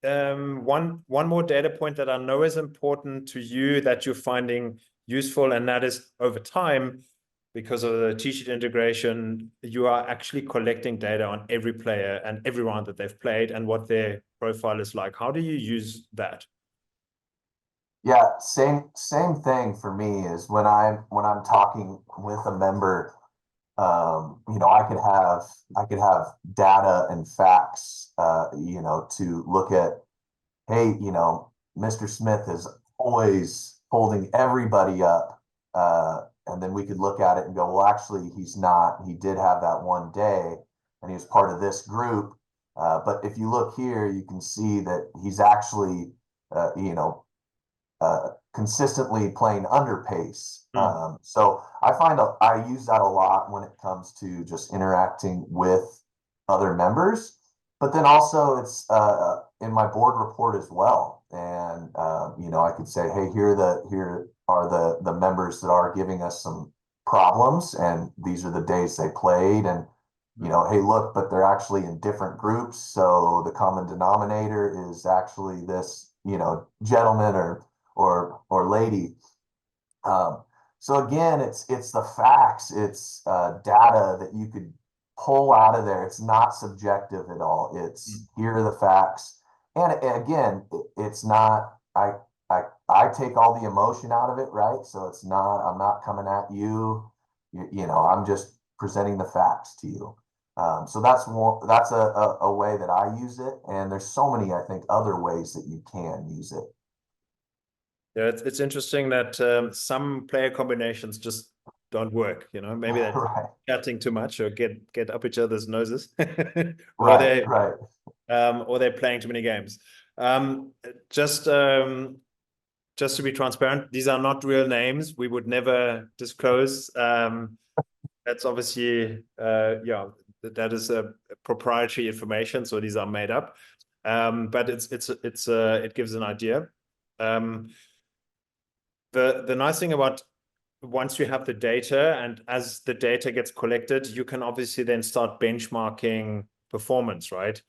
one more data point that I know is important to you that you're finding useful, and that is over time, because of the T-sheet integration, you are actually collecting data on every player and every round that they've played and what their profile is like. How do you use that? Yeah, same thing for me is when I'm talking with a member, I could have data and facts, to look at, hey, Mr. Smith is always holding everybody up. And then we could look at it and go, well, actually, he's not. He did have that one day and he was part of this group. But if you look here, you can see that he's actually, consistently playing under pace. So I find I use that a lot when it comes to just interacting with other members, but then also it's in my board report as well. And I could say, hey, here are the members that are giving us some problems, and these are the days they played, and hey, look, but they're actually in different groups, so the common denominator is actually this gentleman or lady. So again, it's the facts, it's data that you could pull out of there. It's not subjective at all. It's here are the facts, and again, it's not. I take all the emotion out of it, right? So it's not. I'm not coming at you. I'm just presenting the facts to you. So that's a way that I use it, and there's so many, I think, other ways that you can use it. Yeah, it's interesting that some player combinations just don't work. Maybe they're Right. chatting too much or get up each other's noses, or Right. or they're playing too many games. Just to be transparent, these are not real names. We would never disclose. That's obviously that is a proprietary information, so these are made up. But it gives an idea. The nice thing about once you have the data, and as the data gets collected, you can obviously then start benchmarking performance, right?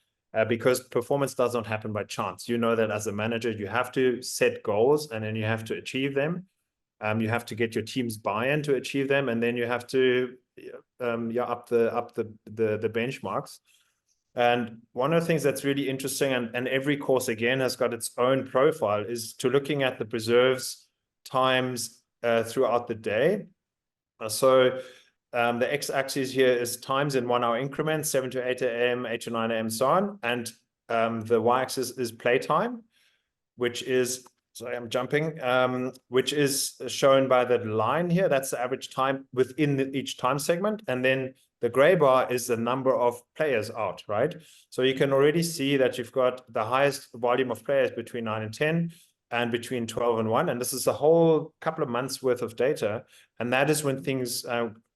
Because performance does not happen by chance. You know that as a manager, you have to set goals and then you have to achieve them. You have to get your team's buy-in to achieve them, and then you have to up the benchmarks. And one of the things that's really interesting, and every course again has got its own profile, is to looking at the preserves times throughout the day. So the x-axis here is times in 1 hour increments, 7 to 8 a.m., 8 to 9 a.m., so on. And the y-axis is playtime, which is, sorry, I'm jumping, which is shown by the line here. That's the average time within each time segment. And then the gray bar is the number of players out, right? So you can already see that you've got the highest volume of players between 9 and 10 and between 12 and 1. And this is a whole couple of months worth of data. And that is when things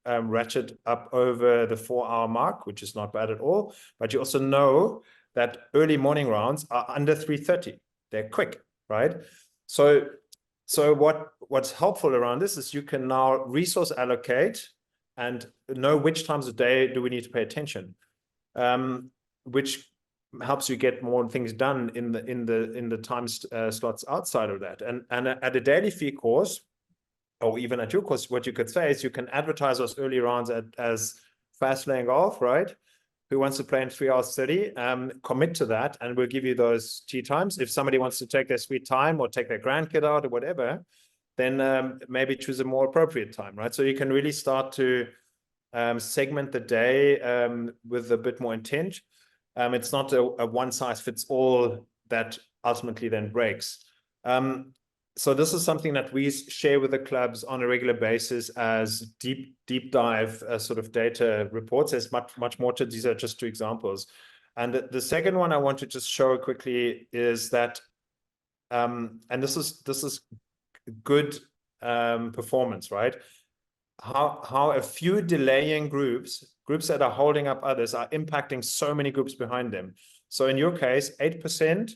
ratchet up over the 4-hour mark, which is not bad at all. But you also know that early morning rounds are under 3:30. They're quick, right? So what's helpful around this is you can now resource allocate and know which times of day do we need to pay attention, which helps you get more things done in the time slots outside of that. And at a daily fee course, or even at your course, what you could say is you can advertise those early rounds as fast lane golf, right? Who wants to play in 3 hours 30, commit to that, and we'll give you those tee times. If somebody wants to take their sweet time or take their grandkid out or whatever, then maybe choose a more appropriate time, right? So you can really start to segment the day with a bit more intent. It's not a one-size-fits-all that ultimately then breaks. So this is something that we share with the clubs on a regular basis as deep dive sort of data reports. There's much more to these. Are just 2 examples. And the second one I want to just show quickly is that, and this is good performance, right? How a few delaying groups that are holding up others are impacting so many groups behind them. So in your case, 8%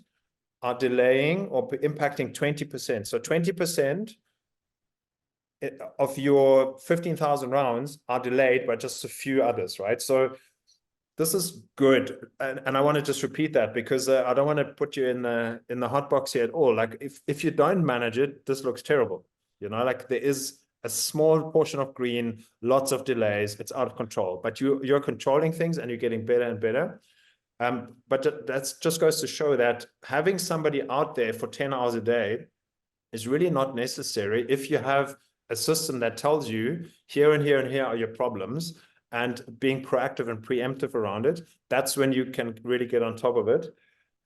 are delaying or impacting 20%. So 20% of your 15,000 rounds are delayed by just a few others, right? So this is good. And I want to just repeat that because I don't want to put you in the hot box here at all. Like if you don't manage it, this looks terrible. You know, like there is a small portion of green, lots of delays, it's out of control, but you're controlling things and you're getting better and better. But that just goes to show that having somebody out there for 10 hours a day is really not necessary if you have a system that tells you here and here and here are your problems, and being proactive and preemptive around it. That's when you can really get on top of it.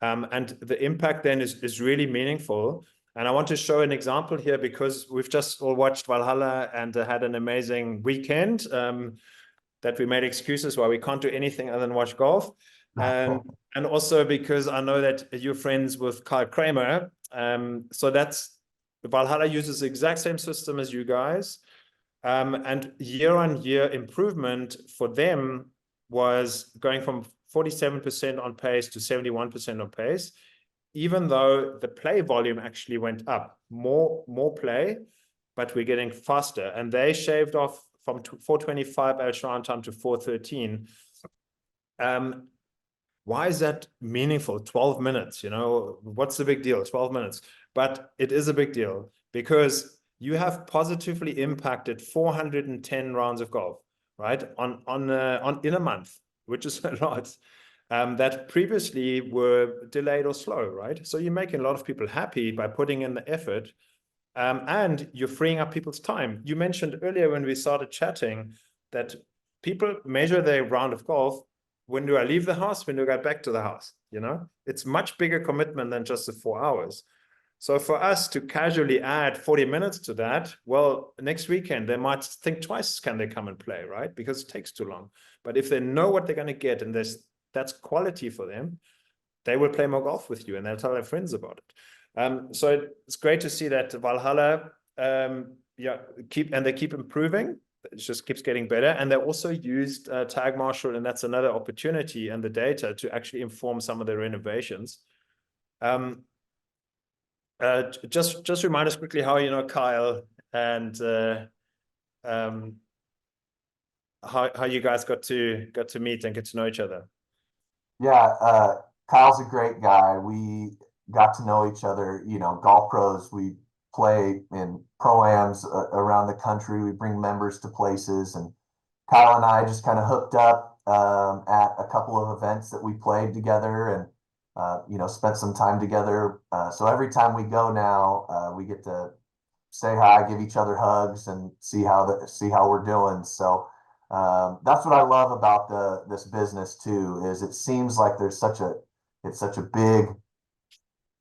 And the impact then is really meaningful. And I want to show an example here because we've just all watched Valhalla and had an amazing weekend that we made excuses why we can't do anything other than watch golf. And also because I know that you're friends with Kyle Kramer. So that's Valhalla uses the exact same system as you guys. And year-on-year improvement for them was going from 47% on pace to 71% on pace, even though the play volume actually went up. More play, but we're getting faster. And they shaved off from 425 average round time to 413. Why is that meaningful? 12 minutes, you know, what's the big deal? 12 minutes. But it is a big deal because you have positively impacted 410 rounds of golf, right? In a month, which is a lot. That previously were delayed or slow, right? So you're making a lot of people happy by putting in the effort, and you're freeing up people's time. You mentioned earlier when we started chatting that people measure their round of golf. When do I leave the house? When do I get back to the house? You know, it's much bigger commitment than just the 4 hours. So for us to casually add 40 minutes to that, well, next weekend, they might think twice, can they come and play, right? Because it takes too long. But if they know what they're going to get and that's quality for them, they will play more golf with you and they'll tell their friends about it. So it's great to see that Valhalla, they keep improving. It just keeps getting better. And they also used Tag Marshal, and that's another opportunity and the data to actually inform some of their innovations. Just remind us quickly how you know Kyle and how you guys got to meet and get to know each other. Yeah, Kyle's a great guy. We got to know each other, you know, golf pros. We play in pro-ams around the country. We bring members to places, and Kyle and I just kind of hooked up at a couple of events that we played together, and you know, spent some time together. So every time we go now, we get to say hi, give each other hugs, and see how we're doing. So That's what I love about this business too, is it seems like it's such a big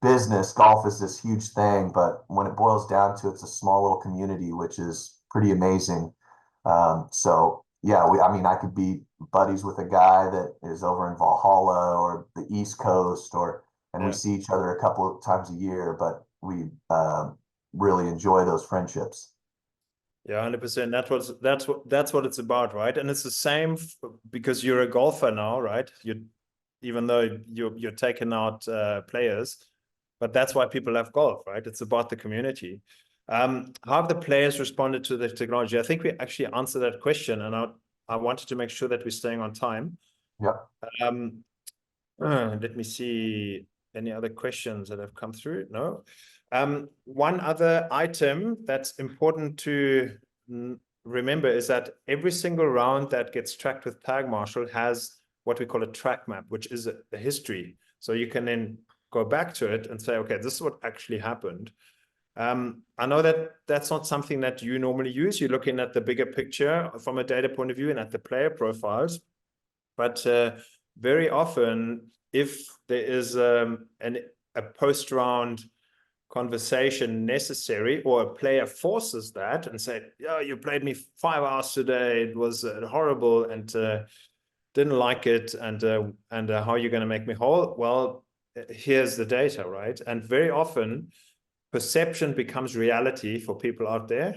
business. Golf is this huge thing, but when it boils down to it, it's a small little community, which is pretty amazing. So yeah, I mean, I could be buddies with a guy that is over in Valhalla or the East Coast, and we Yeah. see each other a couple of times a year, but we really enjoy those friendships. Yeah, 100%. That's what it's about, right? And it's the same because you're a golfer now, right? Even though you're taking out players, but that's why people love golf, right? It's about the community. How have the players responded to the technology? I think we actually answered that question, and I wanted to make sure that we're staying on time. Yep. Let me see any other questions that have come through. No. One other item that's important to remember is that every single round that gets tracked with Tag Marshal has what we call a track map, which is a history. So you can then go back to it and say, okay, this is what actually happened. I know that that's not something that you normally use. You're looking at the bigger picture from a data point of view and at the player profiles. But very often, if there is a post-round conversation necessary, or a player forces that and say, "Yeah, you played me 5 hours today. It was horrible, and didn't like it. And how are you going to make me whole?" Well, here's the data, right? And very often, perception becomes reality for people out there.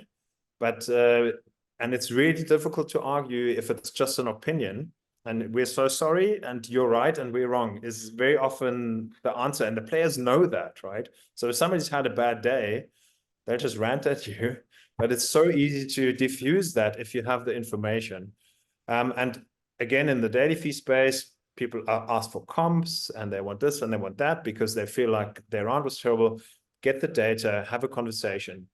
But and it's really difficult to argue if it's just an opinion. And we're so sorry, and you're right, and we're wrong, is very often the answer. And the players know that, right? So if somebody's had a bad day, they'll just rant at you. But it's so easy to diffuse that if you have the information. And again, in the daily fee space, people ask for comps, and they want this and they want that because they feel like their round was terrible. Get the data, have a conversation,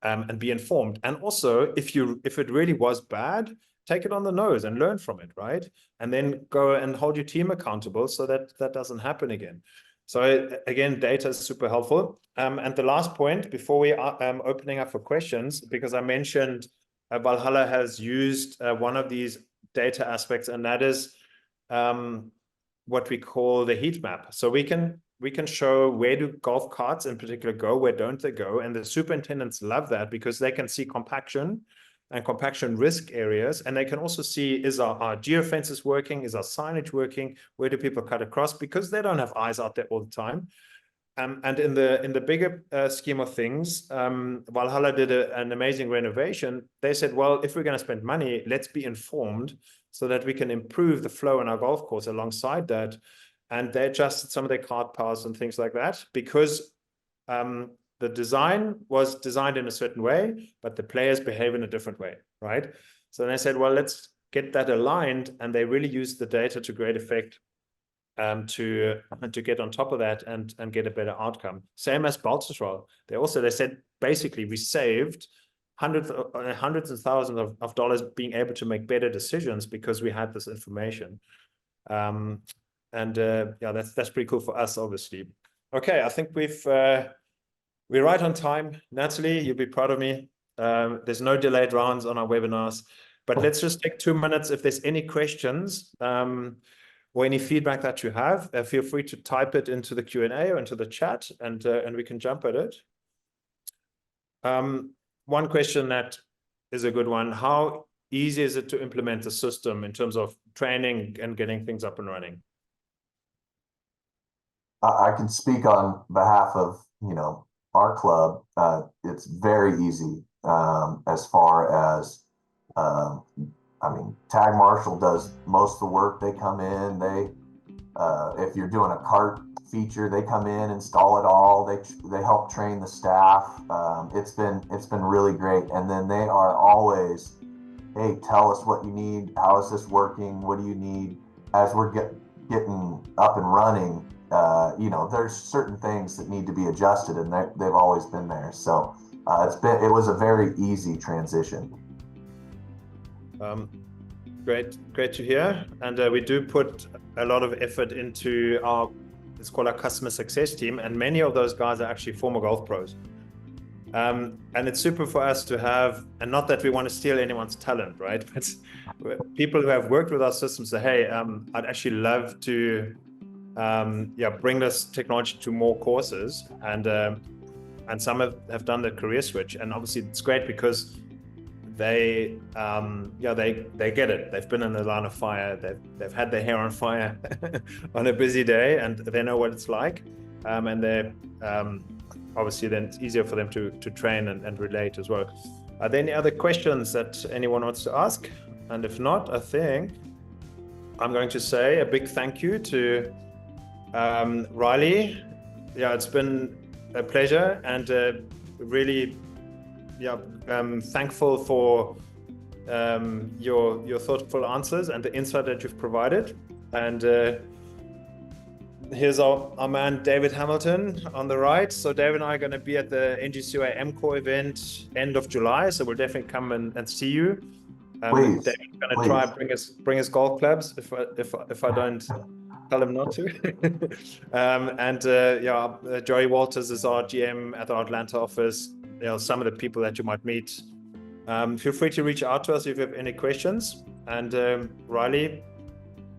and be informed. And also, if it really was bad, take it on the nose and learn from it, right? And then go and hold your team accountable so that that doesn't happen again. So again, data is super helpful. And the last point before we are opening up for questions, because I mentioned Valhalla has used one of these data aspects, and that is what we call the heat map. So we can show where do golf carts in particular go, where don't they go, and the superintendents love that because they can see compaction and compaction risk areas, and they can also see, is our geofences working, is our signage working, where do people cut across, because they don't have eyes out there all the time. And in the bigger scheme of things, Valhalla did an amazing renovation. They said, well, if we're going to spend money, let's be informed so that we can improve the flow in our golf course alongside that. And they adjusted some of their cart paths and things like that because the design was designed in a certain way, but the players behave in a different way, right? So they said, well, let's get that aligned. And they really used the data to great effect to get on top of that and get a better outcome. Same as Baltusrol. They said, basically, we saved hundreds of thousands of dollars being able to make better decisions because we had this information. Yeah, that's pretty cool for us, obviously. Okay, I think we're right on time. Natalie, you'll be proud of me. There's no delayed rounds on our webinars, but let's just take 2 minutes. If there's any questions or any feedback that you have, feel free to type it into the Q&A or into the chat, and we can jump at it. One question that is a good one: how easy is it to implement the system in terms of training and getting things up and running? I can speak on behalf of, our club. It's very easy as far as, Tag Marshal does most of the work. They come in, if you're doing a cart feature, they come in, install it all. They help train the staff. It's been really great. And then they are always, hey, tell us what you need. How is this working? What do you need? As we're getting up and running, there's certain things that need to be adjusted, and they've always been there. So it was a very easy transition. Great to hear. And we do put a lot of effort into it's called our customer success team, and many of those guys are actually former golf pros. And it's super for us to have, and not that we want to steal anyone's talent, right? But people who have worked with our system say, hey, I'd actually love to bring this technology to more courses. And some have done the career switch. And obviously it's great because they get it. They've been in the line of fire. They've had their hair on fire on a busy day, and they know what it's like. And they're obviously then it's easier for them to train and relate as well. Are there any other questions that anyone wants to ask? And if not, I think I'm going to say a big thank you to Riley. Yeah, it's been a pleasure, and really thankful for your thoughtful answers and the insight that you've provided. And here's our man David Hamilton on the right. So David and I are going to be at the NGCOA MCore event end of July, so we'll definitely come and see you. Please, David's going to try and bring us golf clubs if I don't tell him not to. Joey Walters is our GM at our Atlanta office. Some of the people that you might meet. Feel free to reach out to us if you have any questions. And Riley,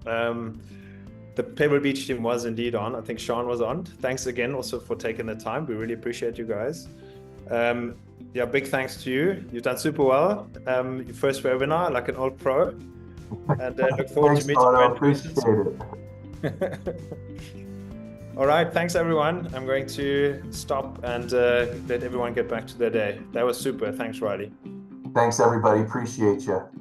the Pebble Beach team was indeed on. I think Sean was on. Thanks again also for taking the time. We really appreciate you guys. Big thanks to you. You've done super well. Your first webinar, like an old pro. And look forward to meeting you in person. Appreciate it. All right, thanks everyone. I'm going to stop and let everyone get back to their day. That was super. Thanks, Riley. Thanks everybody. Appreciate you.